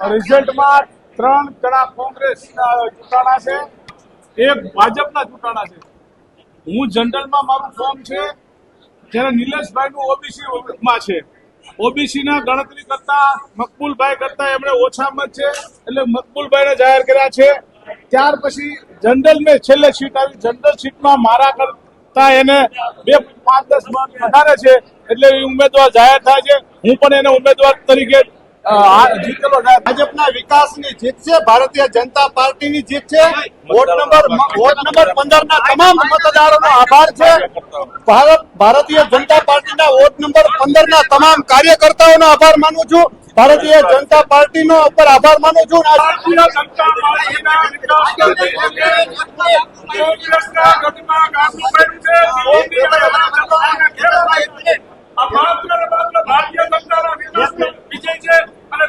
રિઝલ્ટમાં 3 જણા કોંગ્રેસના ચૂંટાણા છે, 1 ભાજપના ચૂંટાણા છે. હું જનરલમાં મારું ફોર્મ છે, જ્યારે નિલેશભાઈનું ઓબીસીમાં છે. ઓબીસીના ગણતરી કરતા મકબૂલભાઈ કરતા એમણે ઓછા મત છે, એટલે મકબૂલભાઈને જાહેર કર્યા છે. ત્યાર પછી જનરલ મેં છેલ્લે સીટ આવી. જનરલ સીટમાં મારા કરતા એને 2-5-10 મત વધારે છે, એટલે એ ઉમેદવાર જાહેર થાય છે. હું પણ એને ઉમેદવાર તરીકે જીતેલો જાહેર. ભાજપના વિકાસની જીત છે, ભારતીય જનતા પાર્ટીની જીત છે. વોર્ડ નંબર 15 ના તમામ મતદારોનો આભાર છે. ભારતીય જનતા પાર્ટીના વોર્ડ નંબર 15 ના તમામ કાર્યકર્તાઓનો આભાર માનું છું. ભારતીય જનતા પાર્ટીનો ઉપર આભાર માનું છું. ભારતીય જનતા પાર્ટીના વિકાસ કોંગ્રેસના ગઢમાં કામનું કર્યું છે. આ માત્ર ભારતીય જનતાના વિકાસનો વિજય છે અને